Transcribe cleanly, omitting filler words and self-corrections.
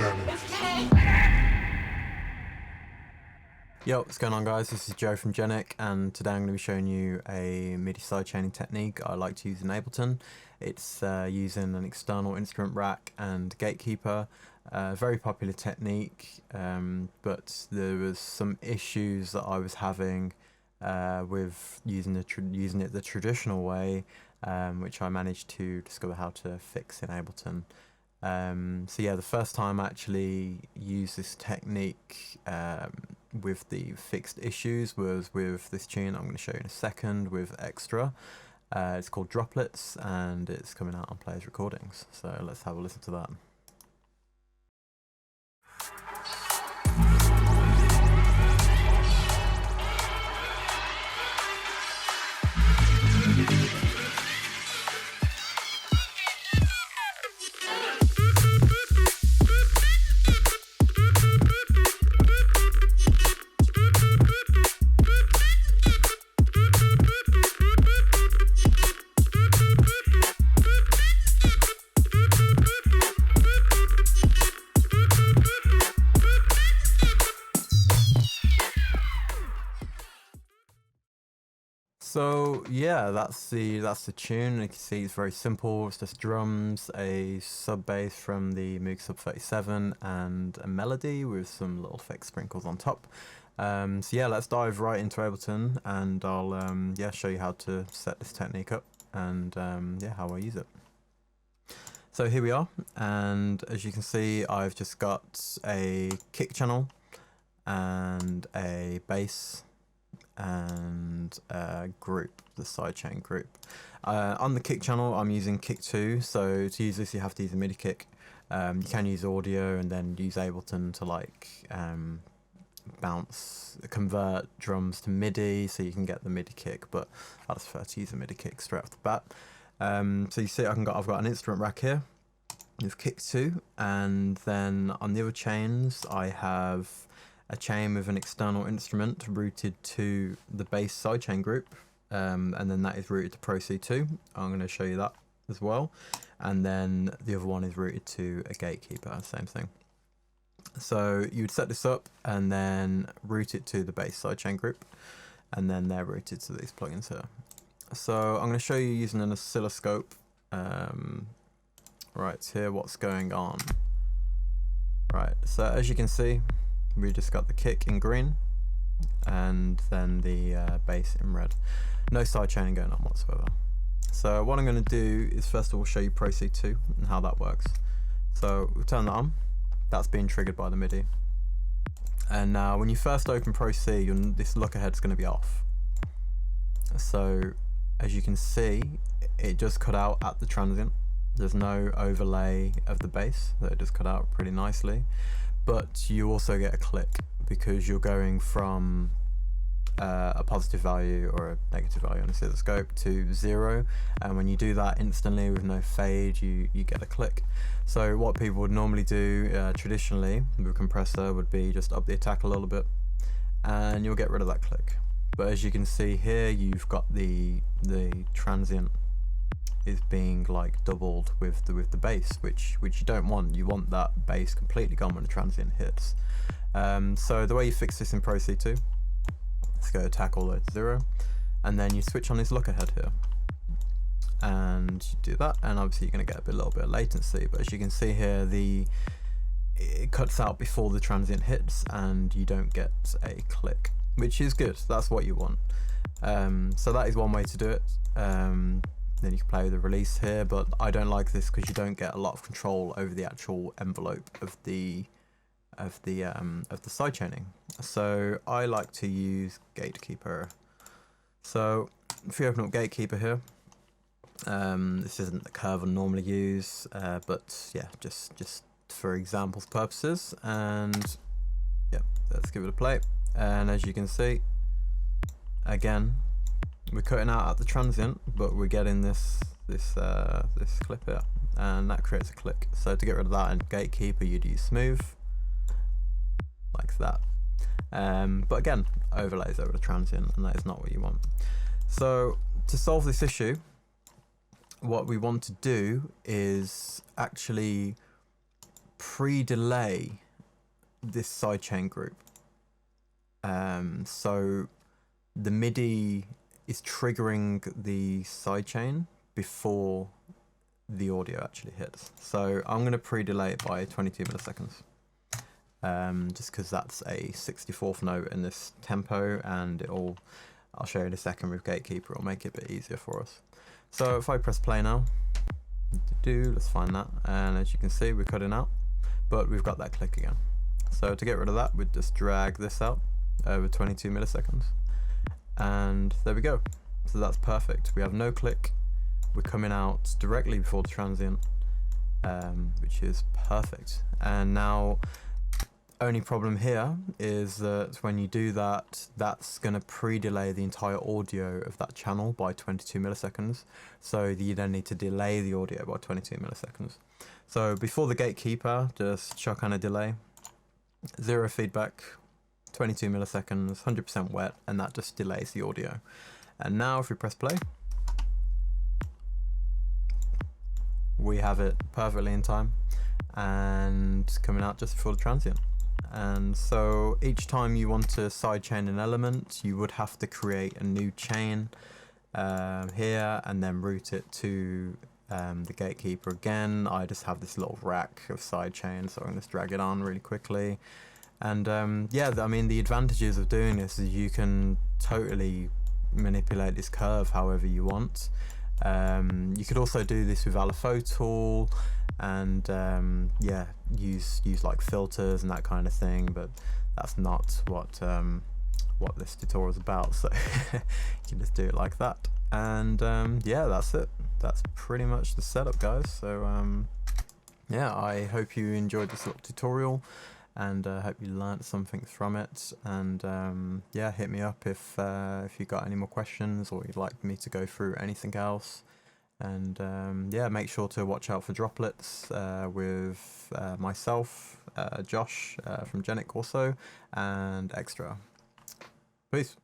Sidechaining. Yo, what's going on guys, this is Joe from Genic, and today I'm going to be showing you a MIDI sidechaining technique I like to use in Ableton. It's using an external instrument rack and gatekeeper. Very popular technique, but there was some issues that I was having with using it the traditional way, which I managed to discover how to fix in Ableton. So yeah, the first time I actually used this technique with the fixed issues was with this tune I'm going to show you in a second with Extra. It's called Droplets and it's coming out on Players Recordings, so let's have a listen to that. So yeah, that's the tune. You can see it's very simple. It's just drums, a sub bass from the Moog Sub 37, and a melody with some little fake sprinkles on top. So yeah, let's dive right into Ableton, and I'll yeah, show you how to set this technique up and yeah, how I use it. So here we are, and as you can see, I've just got a kick channel and a bass and group, the sidechain group. On the kick channel I'm using kick 2, so to use this you have to use a MIDI kick. You can use audio and then use Ableton to like convert drums to MIDI so you can get the MIDI kick, but I just prefer to use a MIDI kick straight off the bat. So you see I've got an instrument rack here with kick 2, and then on the other chains I have a chain with an external instrument routed to the bass sidechain group, and then that is routed to Pro C2. I'm going to show you that as well, and then the other one is routed to a gatekeeper, same thing. So you would set this up and then route it to the bass sidechain group, and then they're routed to these plugins here. So I'm going to show you using an oscilloscope right here what's going on. Right, so as you can see, we just got the kick in green and then the bass in red. No sidechaining going on whatsoever. So what I'm going to do is first of all show you Pro C2 and how that works. So we'll turn that on. That's being triggered by the MIDI. And now when you first open Pro C, this look ahead is going to be off. So as you can see, it just cut out at the transient. There's no overlay of the bass, that it just cut out pretty nicely. But you also get a click because you're going from a positive value or a negative value on the oscilloscope to 0, and when you do that instantly with no fade, you get a click. So what people would normally do traditionally with a compressor would be just up the attack a little bit and you'll get rid of that click. But as you can see here, you've got the transient is being like doubled with the bass, which you don't want. You want that bass completely gone when the transient hits. So the way you fix this in Pro C2, let's go attack all the way to 0, and then you switch on this look ahead here, and you do that, and obviously you're going to get a little bit of latency, but as you can see here, it cuts out before the transient hits and you don't get a click, which is good. That's what you want. So that is one way to do it. Then you can play with the release here, but I don't like this because you don't get a lot of control over the actual envelope of the sidechaining. So I like to use gatekeeper. So if you open up gatekeeper here, this isn't the curve I normally use, but yeah, just for examples purposes, and yeah, let's give it a play. And as you can see, again, we're cutting out at the transient, but we're getting this clip here, and that creates a click. So to get rid of that in gatekeeper, you'd use smooth, like that. But again, overlays over the transient, and that is not what you want. So to solve this issue, what we want to do is actually pre-delay this sidechain group. So the MIDI is triggering the sidechain before the audio actually hits. So I'm going to pre-delay it by 22 milliseconds. Just because that's a 64th note in this tempo, and I'll show you in a second with Gatekeeper, it'll make it a bit easier for us. So if I press play now, let's find that, and as you can see we're cutting out, but we've got that click again. So to get rid of that, we'd just drag this out over 22 milliseconds, and there we go. So that's perfect. We have no click, we're coming out directly before the transient, which is perfect. And now, only problem here is that when you do that, that's going to pre-delay the entire audio of that channel by 22 milliseconds. So you then need to delay the audio by 22 milliseconds. So before the gatekeeper, just chuck on a delay, 0 feedback, 22 milliseconds, 100% wet, and that just delays the audio. And now if we press play, we have it perfectly in time and coming out just before the transient. And so each time you want to sidechain an element, you would have to create a new chain here and then route it to the gatekeeper again. I just have this little rack of sidechains, so I'm going to drag it on really quickly. And yeah, I mean, the advantages of doing this is you can totally manipulate this curve however you want. You could also do this with Aliphotool and yeah, use like filters and that kind of thing, but that's not what this tutorial is about. So you can just do it like that, and yeah, that's it. That's pretty much the setup, guys. So yeah, I hope you enjoyed this little tutorial, and hope you learnt something from it. And yeah, hit me up if you got any more questions or you'd like me to go through anything else. And yeah, make sure to watch out for droplets with myself, Josh from Genic also, and Extra. Peace.